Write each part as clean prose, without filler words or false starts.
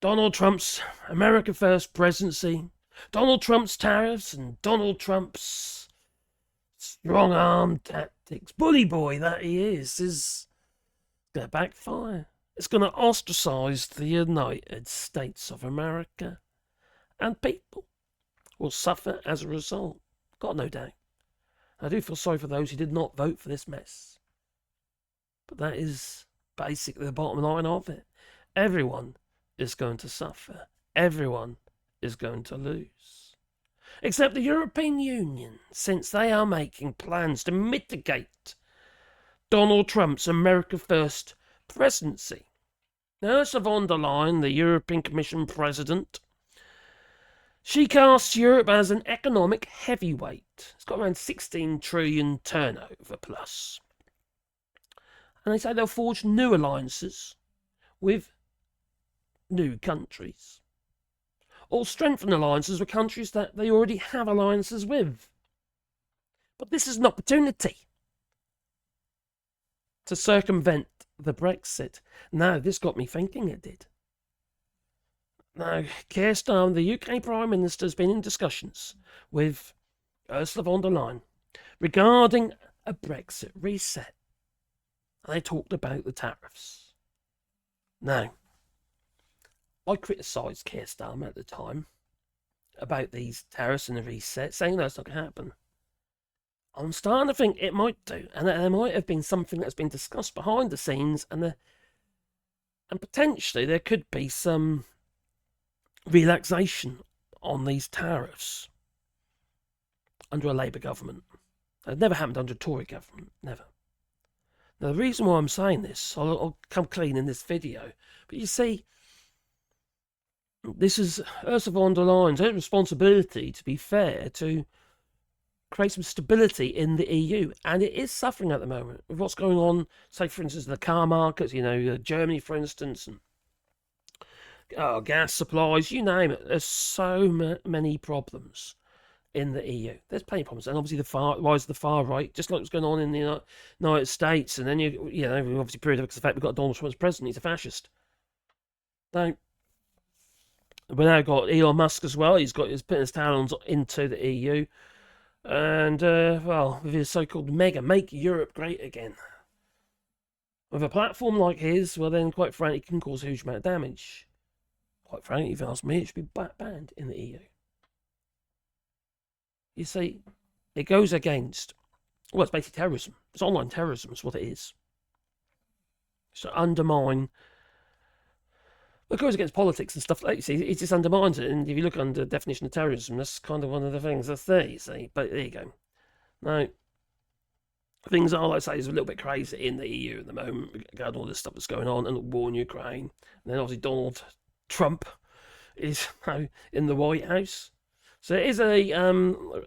Donald Trump's America First presidency, Donald Trump's tariffs, and Donald Trump's strong-arm tactics, bully boy that he is going to backfire. It's going to ostracise the United States of America, and people will suffer as a result. Got no doubt. I do feel sorry for those who did not vote for this mess. But that is basically the bottom line of it. Everyone is going to suffer. Everyone is going to lose. Except the European Union, since they are making plans to mitigate Donald Trump's America First presidency. Now, Ursula von der Leyen, the European Commission president, she casts Europe as an economic heavyweight. It's got around 16 trillion turnover plus. And they say they'll forge new alliances with new countries, or strengthen alliances with countries that they already have alliances with. But this is an opportunity to circumvent the Brexit. Now, this got me thinking, it did. Now, Keir Starmer, the UK Prime Minister, has been in discussions with Ursula von der Leyen regarding a Brexit reset. And they talked about the tariffs. Now, I criticised Keir Starmer at the time about these tariffs and the reset, saying that's not going to happen. I'm starting to think it might do, and there might have been something that's been discussed behind the scenes, and potentially there could be some relaxation on these tariffs under a Labour government. It never happened under a Tory government, never. Now, the reason why I'm saying this, I'll come clean in this video, but you see, this is Ursula von der Leyen's responsibility, to be fair, to create some stability in the EU, and it is suffering at the moment with what's going on, say, for instance, in the car markets, Germany, for instance, and gas supplies, you name it. There's so many problems in the EU. There's plenty of problems, and obviously the rise of the far right, just like what's going on in the United States, and then we obviously period because of the fact we've got Donald Trump as president. He's a fascist. Now, we've now got Elon Musk as well. He's putting his talons into the EU, and with his so-called mega make Europe great again. With a platform like his, well, then quite frankly, it can cause a huge amount of damage. Quite frankly, if you ask me, it should be banned in the EU. You see, it goes against, well, it's basically terrorism. It's online terrorism, is what it is. So undermine, well, it goes against politics and stuff like that. You see, it just undermines it. And if you look under the definition of terrorism, that's kind of one of the things that's there, you see. But there you go. Now, things are, like I say, is a little bit crazy in the EU at the moment regarding all this stuff that's going on, and the war in Ukraine. And then obviously Donald Trump is now in the White House. So it is a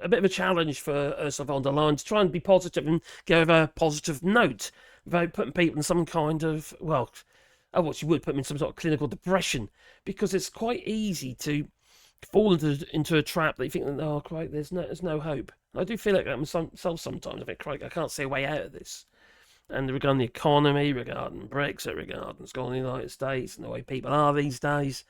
bit of a challenge for Ursula von der Leyen to try and be positive and give a positive note without putting people in some kind of, she would put them in some sort of clinical depression, because it's quite easy to fall into a trap that you think, oh, crikey, there's no hope. I do feel like that myself sometimes. I think, crikey, I can't see a way out of this. And regarding the economy, regarding Brexit, regarding what's going on in the United States and the way people are these days,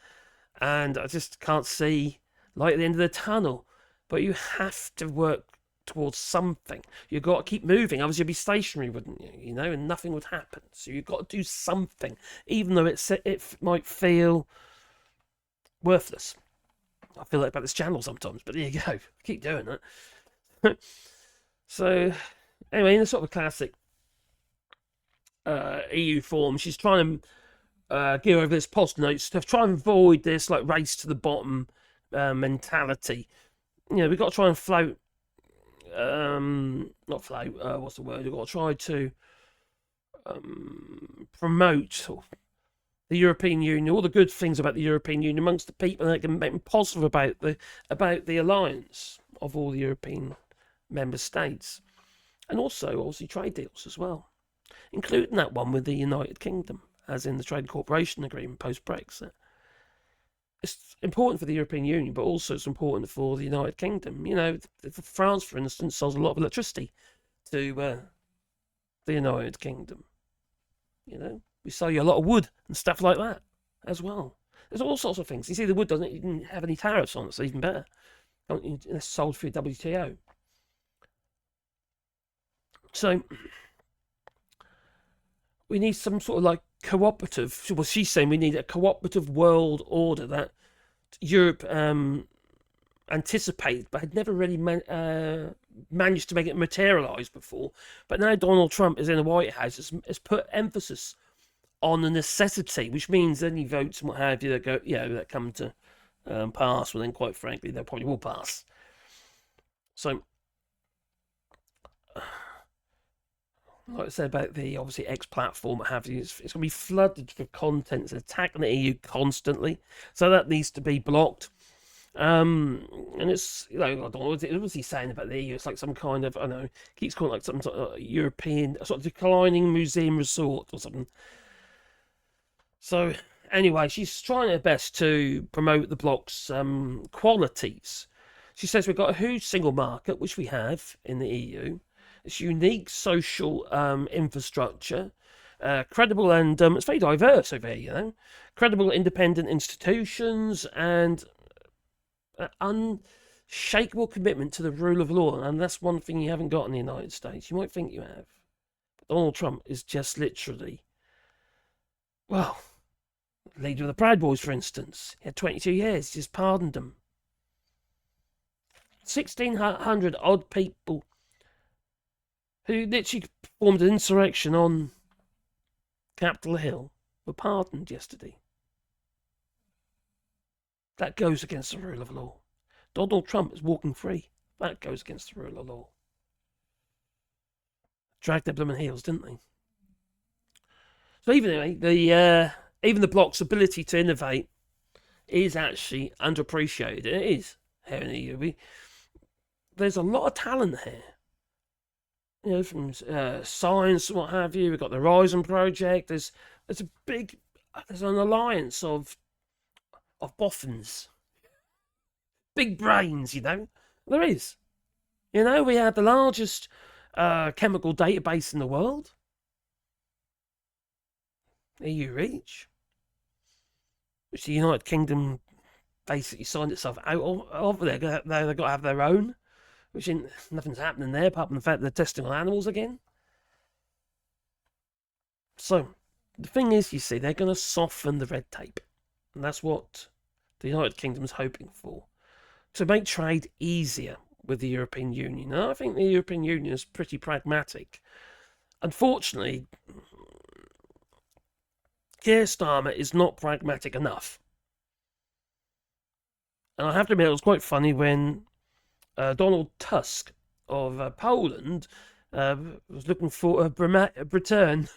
and I just can't see light at the end of the tunnel. But you have to work towards something. You've got to keep moving. Otherwise, you'd be stationary, wouldn't you? And nothing would happen. So you've got to do something, even though it might feel worthless. I feel like about this channel sometimes, but there you go. Keep doing it. So, anyway, in a sort of a classic EU form, she's trying to give over this positive note stuff, try and avoid this like race to the bottom mentality. We've got to try and float, not float, what's the word? We've got to try to promote the European Union, all the good things about the European Union amongst the people, that can make them positive about the alliance of all the European member states, and also obviously trade deals as well, including that one with the United Kingdom, as in the Trade Cooperation Agreement post-Brexit. It's important for the European Union, but also it's important for the United Kingdom. France, for instance, sells a lot of electricity to the United Kingdom. We sell you a lot of wood and stuff like that as well. There's all sorts of things. You see, the wood doesn't even have any tariffs on it, so even better. It's sold through WTO. So we need some sort of like cooperative. Well, she's saying we need a cooperative world order that Europe anticipated, but had never really managed to make it materialise before. But now Donald Trump is in the White House, has put emphasis on the necessity, which means any votes and what have you that go, that come to pass. Well, then, quite frankly, they probably will pass. So, like I said about the obviously X platform, what have you, it's going to be flooded with content attacking the EU constantly. So that needs to be blocked. And it's, I don't know, what was he saying about the EU? It's like some kind of, I don't know, keeps calling it like some sort of European, sort of declining museum resort or something. So, anyway, she's trying her best to promote the bloc's qualities. She says we've got a huge single market, which we have in the EU. It's unique social infrastructure, credible and it's very diverse over here, credible independent institutions, and unshakable commitment to the rule of law. And that's one thing you haven't got in the United States. You might think you have. But Donald Trump is just literally, well, leader of the Proud Boys, for instance. He had 22 years. He just pardoned them. 1,600 odd people who literally formed an insurrection on Capitol Hill were pardoned yesterday. That goes against the rule of law. Donald Trump is walking free. That goes against the rule of law. Dragged their blooming heels, didn't they? So even the bloc's ability to innovate is actually underappreciated. It is here in the EU. There's a lot of talent here. From science and what have you. We've got the Horizon Project. There's an alliance of boffins, big brains. There is. We have the largest chemical database in the world. EU Reach, which the United Kingdom basically signed itself out of. They've got to have their own, which nothing's happening there apart from the fact they're testing on animals again. So the thing is, you see, they're going to soften the red tape, and that's what the United Kingdom's hoping for, to make trade easier with the European Union. And I think the European Union is pretty pragmatic. Unfortunately, Keir Starmer is not pragmatic enough. And I have to admit, it was quite funny when Donald Tusk of Poland was looking for a return,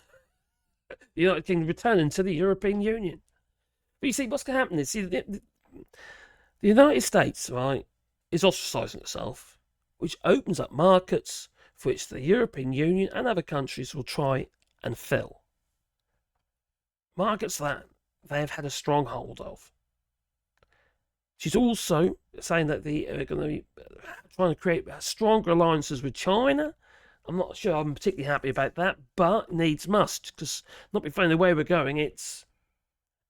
the United Kingdom returning to the European Union. But you see, what's going to happen is, the United States, right, is ostracising itself, which opens up markets for which the European Union and other countries will try and fill. Markets that they have had a stronghold of. She's also saying that they're going to be trying to create stronger alliances with China. I'm not sure I'm particularly happy about that, but needs must, because not be funny the way we're going, it's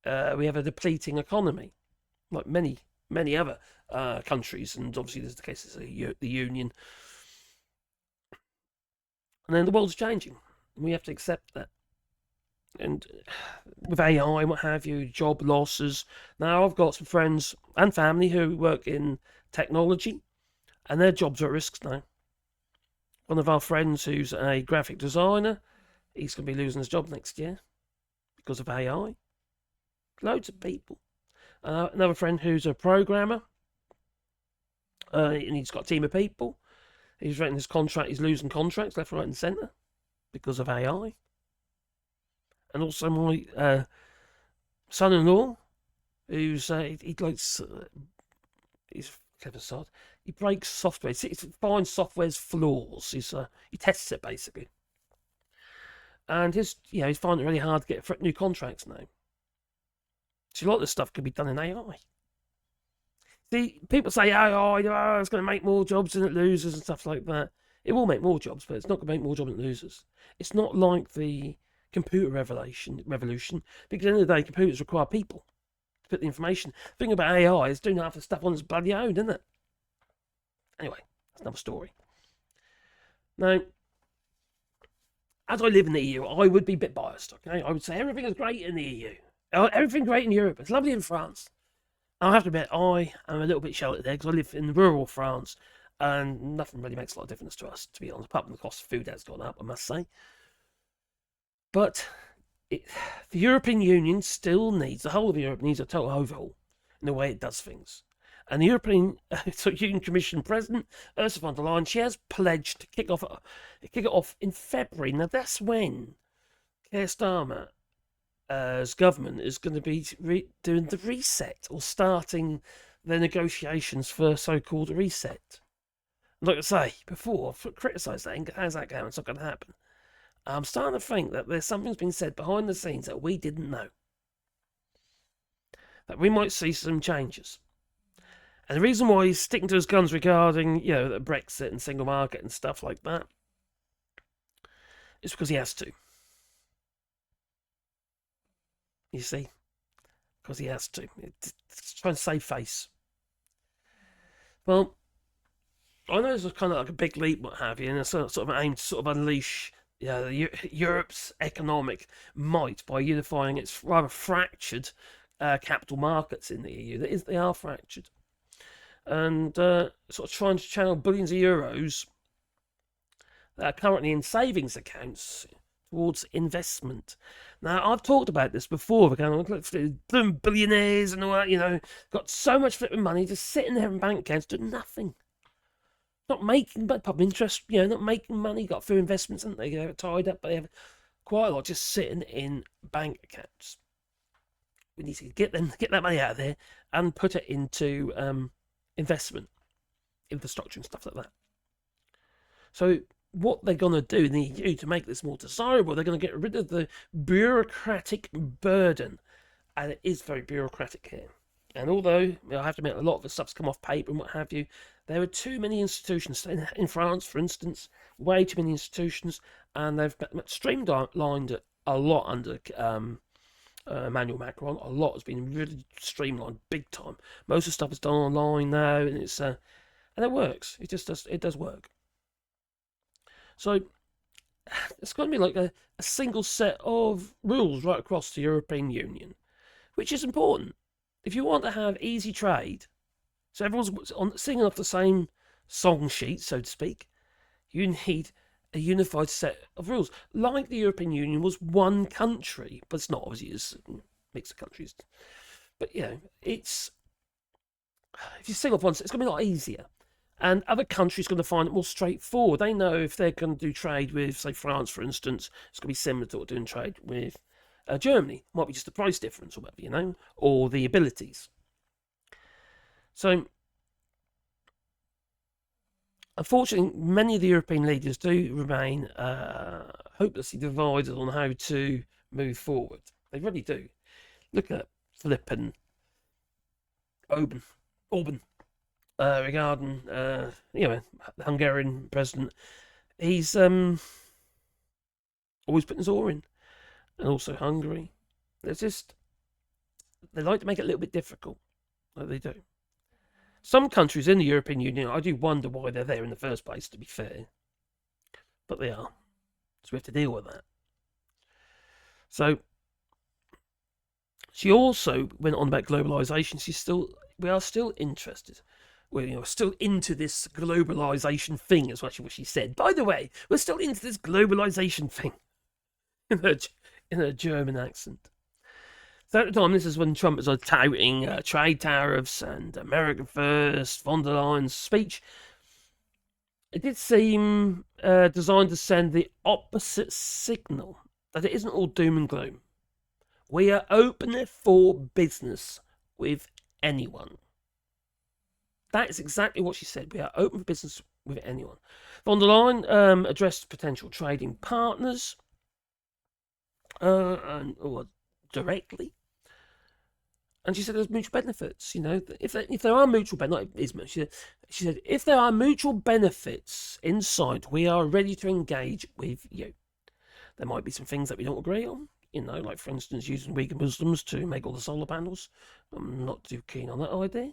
we have a depleting economy, like many other countries, and obviously there's the cases of the Union. And then the world's changing, and we have to accept that. And with AI and what have you, job losses. Now, I've got some friends and family who work in technology, and their jobs are at risk now. One of our friends who's a graphic designer, he's going to be losing his job next year because of AI. Loads of people. Another friend who's a programmer, and he's got a team of people. He's written his contract, he's losing contracts left, right, and centre because of AI. And also my son-in-law, who's he likes he's clever sod. He breaks software. He finds software's flaws. He tests it basically, and he's finding it really hard to get new contracts now. So a lot of this stuff can be done in AI. See, people say AI, it's going to make more jobs than it loses and stuff like that. It will make more jobs, but it's not going to make more jobs than it loses. It's not like the computer revolution, because at the end of the day, computers require people. put the information. The thing about AI is doing half the stuff on its bloody own, isn't it? Anyway, that's another story. Now, as I live in the EU, I would be a bit biased, okay? I would say everything is great in the EU. Everything's great in Europe. It's lovely in France. I have to admit, I am a little bit sheltered there because I live in rural France and nothing really makes a lot of difference to us, to be honest, apart from the cost of food has gone up, I must say. But the European Union still needs, the whole of Europe needs a total overhaul in the way it does things. And the European Union Commission President, Ursula von der Leyen, she has pledged to kick it off in February. Now, that's when Keir Starmer's government is going to be doing the reset, or starting the negotiations for so-called reset. Like I say before, I've criticised that. How's that going? It's not going to happen. I'm starting to think that there's something's been said behind the scenes that we didn't know. That we might see some changes. And the reason why he's sticking to his guns regarding, the Brexit and single market and stuff like that is because he has to. You see? Because he has to. It's trying to save face. Well, I know this was kind of like a big leap, what have you, and it's sort of aimed to sort of unleash Europe's economic might by unifying its rather fractured capital markets in the EU. They are fractured. And sort of trying to channel billions of euros that are currently in savings accounts towards investment. Now, I've talked about this before. We're billionaires and all that, got so much flipping money just sitting there in bank accounts doing nothing. Not making, but pub interest, not making money, got a few investments, and they're tied up, but they have quite a lot just sitting in bank accounts. We need to get that money out of there and put it into investment, infrastructure and stuff like that. So what they're going to do in the EU to make this more desirable, they're going to get rid of the bureaucratic burden. And it is very bureaucratic here. And although, I have to admit, a lot of the stuff's come off paper and what have you, there are too many institutions. In France, for instance, way too many institutions, and they've streamlined it a lot under Emmanuel Macron. A lot has been really streamlined, big time. Most of the stuff is done online now, and and it works. It does work. So it's going to be like a single set of rules right across the European Union, which is important. If you want to have easy trade, so everyone's singing off the same song sheet, so to speak, you need a unified set of rules. Like the European Union was one country, but it's not, obviously, it's a mix of countries. But, it's, if you sing off one, it's going to be a lot easier. And other countries are going to find it more straightforward. They know if they're going to do trade with, say, France, for instance, it's going to be similar to doing trade with Germany. Might be just the price difference or whatever, or the abilities. So, unfortunately, many of the European leaders do remain hopelessly divided on how to move forward. They really do. Look at flippin' Orban. Regarding, the Hungarian president, he's always putting his oar in, and also Hungary. They like to make it a little bit difficult, like they do. Some countries in the European Union, I do wonder why they're there in the first place, to be fair, but they are, so we have to deal with that. So she also went on about globalisation. We are still interested. We're still into this globalisation thing, is what she said. By the way, we're still into this globalisation thing, in a German accent. So at the time, this is when Trump was touting trade tariffs and America First, von der Leyen's speech. It did seem designed to send the opposite signal, that it isn't all doom and gloom. We are open for business with anyone. That is exactly what she said. We are open for business with anyone. Von der Leyen addressed potential trading partners directly. And she said there's mutual benefits. If there are mutual benefits, she said, if there are mutual benefits in sight, we are ready to engage with you. There might be some things that we don't agree on, You know, like for instance, using Uyghur Muslims to make all the solar panels. I'm not too keen on that idea.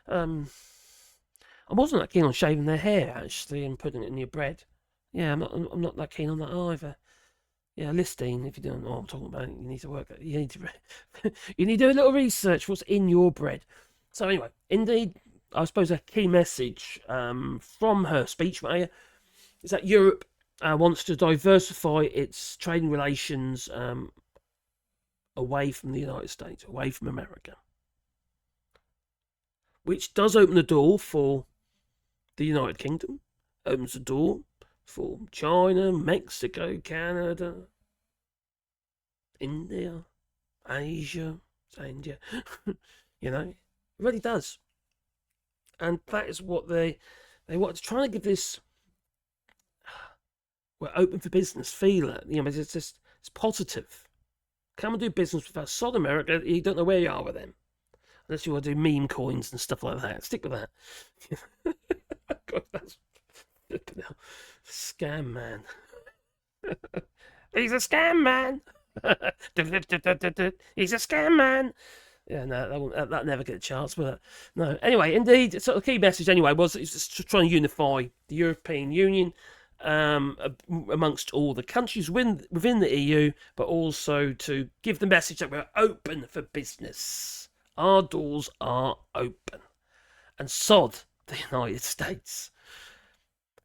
I wasn't that keen on shaving their hair actually and putting it in your bread. Yeah, I'm not that keen on that either. Yeah, Listine, if you don't know what I'm talking about, you need to work. You need to you need to do a little research what's in your bread. So anyway, indeed, I suppose a key message from her speech right, is that Europe wants to diversify its trading relations away from the United States, away from America, which does open the door for the United Kingdom, opens the door for China, Mexico, Canada, India, Asia, India. You know, it really does. And that is what they want to try and give this we're open for business feeler. You know, it's positive. Come and do business with us. South America, you don't know where you are with them. Unless you want to do meme coins and stuff like that. Stick with that. God, that's scam man. He's a scam man. He's a scam man. Yeah, no, that never get a chance, will it? No. Anyway, indeed, so the key message anyway was just trying to unify the European Union amongst all the countries within the EU, but also to give the message that we're open for business. Our doors are open. And sod the United States.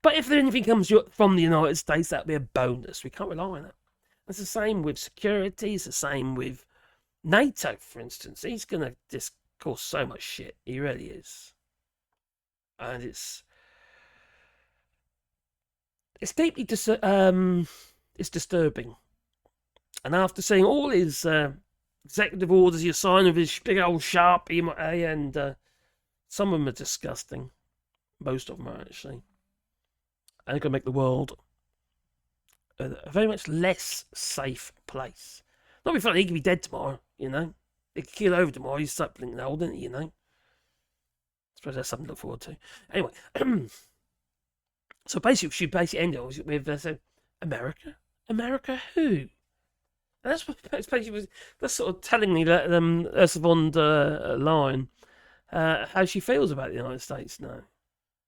But if anything comes from the United States, that'll be a bonus. We can't rely on it. It's the same with security. It's the same with NATO, for instance. He's going to just cause so much shit. He really is. And it's deeply it's disturbing. And after seeing all his executive orders he signed with his big old Sharpie, and some of them are disgusting. Most of them are actually. And they're going to make the world a very much less safe place. Not be funny, he could be dead tomorrow, you know. He could keel over tomorrow. He's start blinking old, isn't he, you know. I suppose that's something to look forward to. Anyway, so basically, she ended with America? America who? And that's basically that's sort of telling me that Ursula von der Leyen how she feels about the United States now,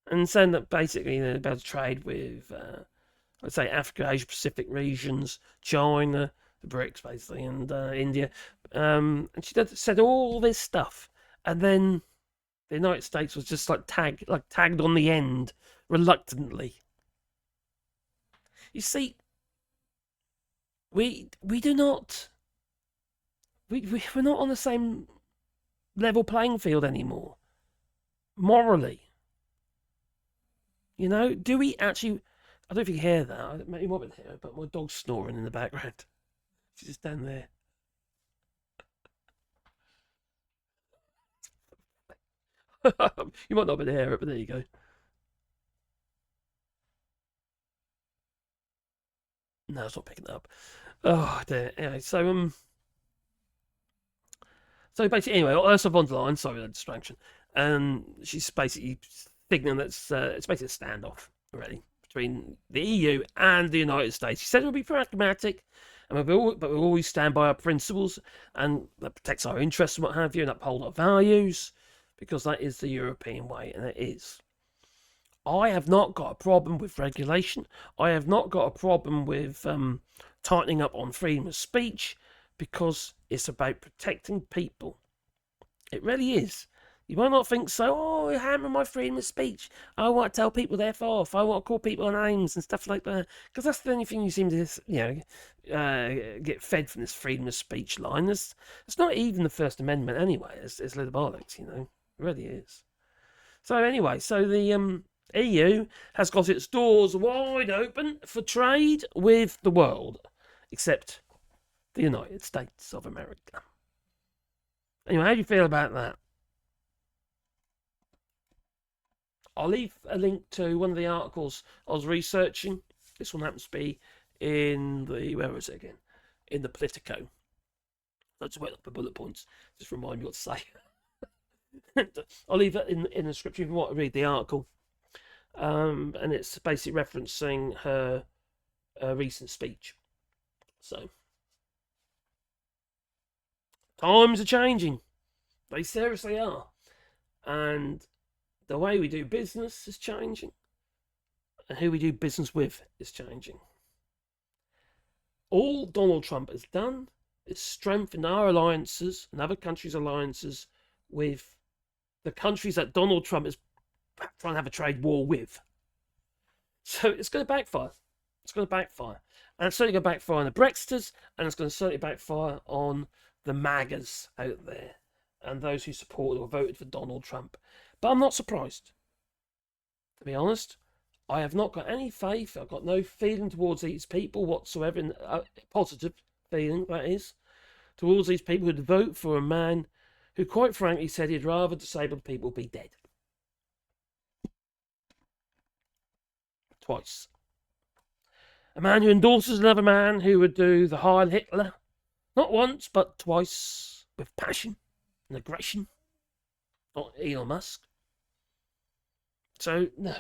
and saying that basically they're about to trade with, let's say, Africa, Asia Pacific regions, China, the BRICS basically, and India, and she said all this stuff, and then the United States was just like tagged on the end reluctantly. You see, we do not we're not on the same level playing field anymore morally. You know, do we actually? I don't know if you can hear that. You might be able to hear it, but my dog's snoring in the background. She's just down there. You might not be able to hear it, but there you go. No, it's not picking it up. Oh dear. Anyway, so basically, anyway, Ursula von der Leyen, sorry, that distraction, and she's basically signaling that it's basically a standoff, really, between the EU and the United States. She said we'll be pragmatic, but we'll always stand by our principles, and that protects our interests and what have you, and uphold our values, because that is the European way, and it is. I have not got a problem with regulation. I have not got a problem with tightening up on freedom of speech, because it's about protecting people. It really is. You might not think so. Oh, you're hammering my freedom of speech. I want to tell people they're off. I want to call people names and stuff like that. Because that's the only thing you seem to, get fed from this freedom of speech line. It's not even the First Amendment anyway. It's little bollocks, you know. It really is. So anyway, the EU has got its doors wide open for trade with the world, except the United States of America. Anyway, how do you feel about that? I'll leave a link to one of the articles I was researching. This one happens to be in where is it again? In the Politico. Let's wait up the bullet points. Just remind me what to say. I'll leave it in the description if you want to read the article. And it's basically referencing her recent speech. So, Times are changing. They seriously are. And the way we do business is changing. And who we do business with is changing. All Donald Trump has done is strengthen our alliances and other countries' alliances with the countries that Donald Trump is trying to have a trade war with. So it's going to backfire. It's going to backfire. And it's certainly going to backfire on the Brexiters, and it's going to certainly backfire on the MAGAs out there and those who supported or voted for Donald Trump. But I'm not surprised. To be honest, I have not got any faith. I've got no feeling towards these people whatsoever, positive feeling, that is, towards these people who'd vote for a man who, quite frankly, said he'd rather disabled people be dead. Twice. A man who endorses another man who would do the Heil Hitler, not once, but twice, with passion and aggression. Not Elon Musk. So, no.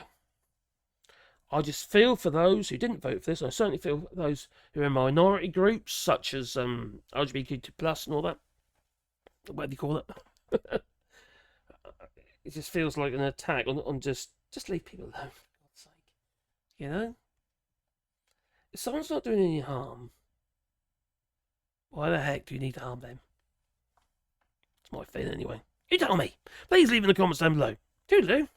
I just feel for those who didn't vote for this. I certainly feel for those who are in minority groups, such as LGBTQ+ and all that. Whatever you call it. It just feels like an attack on just leave people alone, for God's sake. You know? If someone's not doing any harm, why the heck do you need to harm them? It's my feeling anyway. You tell me. Please leave in the comments down below. Toodaloo.